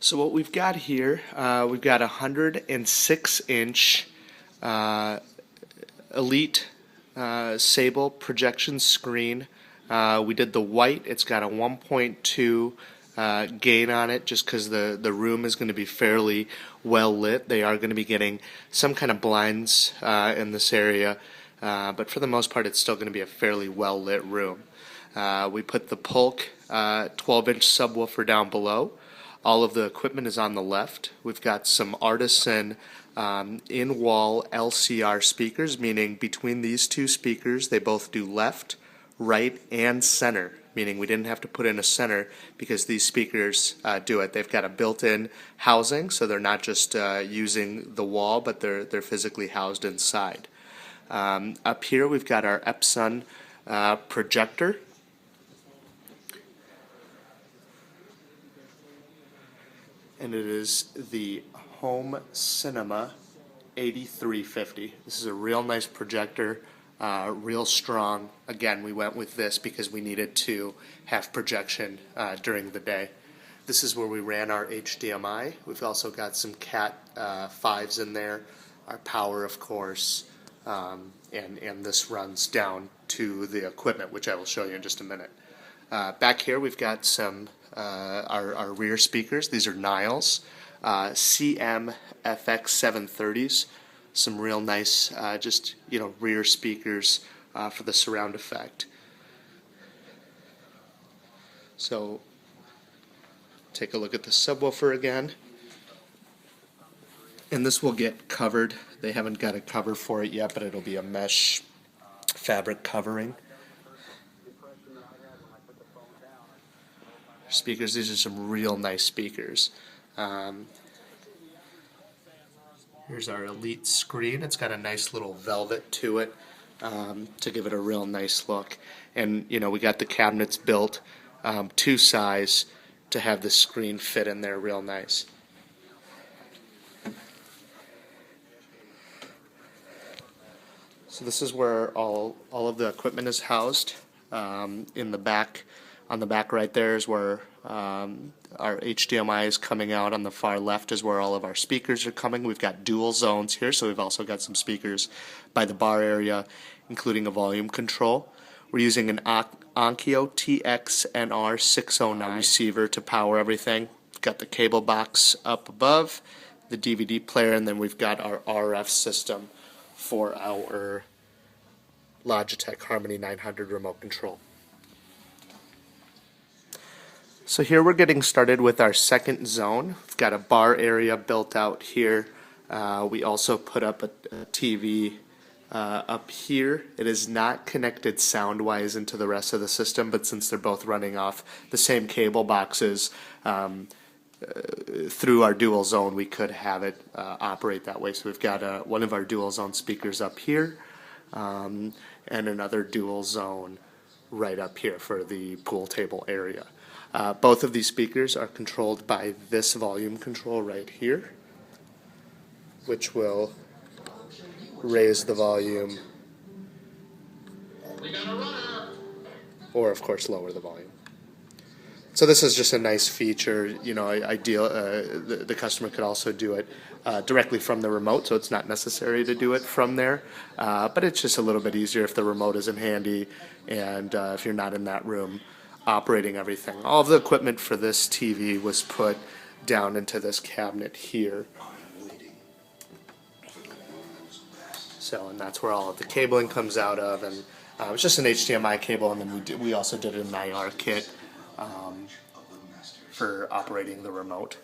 So what we've got here, we've got a 106-inch Elite Sable projection screen. We did the white. It's got a 1.2 gain on it just because the room is going to be fairly well lit. They are going to be getting some kind of blinds in this area, but for the most part it's still going to be a fairly well lit room. We put the Polk 12-inch subwoofer down below. All of the equipment is on the left. We've got some Artison in-wall LCR speakers, meaning between these two speakers they both do left, right, and center, meaning we didn't have to put in a center because these speakers do it. They've got a built-in housing, so they're not just using the wall, but they're physically housed inside. Up here we've got our Epson projector. And it is the Home Cinema 8350. This is a real nice projector, real strong. Again, we went with this because we needed to have projection during the day. This is where we ran our HDMI. We've also got some Cat 5s in there, our power, of course, and this runs down to the equipment, which I will show you in just a minute. Back here we've got some our rear speakers. These are Niles CM FX 730s. Some real nice rear speakers for the surround effect. So take a look at the subwoofer again. And this will get covered. They haven't got a cover for it yet, but it'll be a mesh fabric covering. Speakers, these are some real nice speakers. Here's our EliteScreen. It's got a nice little velvet to it to give it a real nice look. And we got the cabinets built to size to have the screen fit in there real nice. So this is where all of the equipment is housed. In the back, on the back right there is where our HDMI is coming out. On the far left is where all of our speakers are coming. We've got dual zones here, so we've also got some speakers by the bar area, including a volume control. We're using an Onkyo TXNR609 receiver to power everything. We've got the cable box up above, the DVD player, and then we've got our RF system for our Logitech Harmony 900 remote control. So here we're getting started with our second zone. We've got a bar area built out here. We also put up a TV up here. It is not connected sound-wise into the rest of the system, but since they're both running off the same cable boxes through our dual zone, we could have it operate that way. So we've got one of our dual zone speakers up here and another dual zone right up here for the pool table area. Both of these speakers are controlled by this volume control right here, which will raise the volume or of course lower the volume. So this is just a nice feature. Ideal. The customer could also do it directly from the remote, so it's not necessary to do it from there, but it's just a little bit easier if the remote isn't handy and if you're not in that room operating everything. All of the equipment for this TV was put down into this cabinet here. So, and that's where all of the cabling comes out of, and it's just an HDMI cable, and then we also did an IR kit for operating the remote.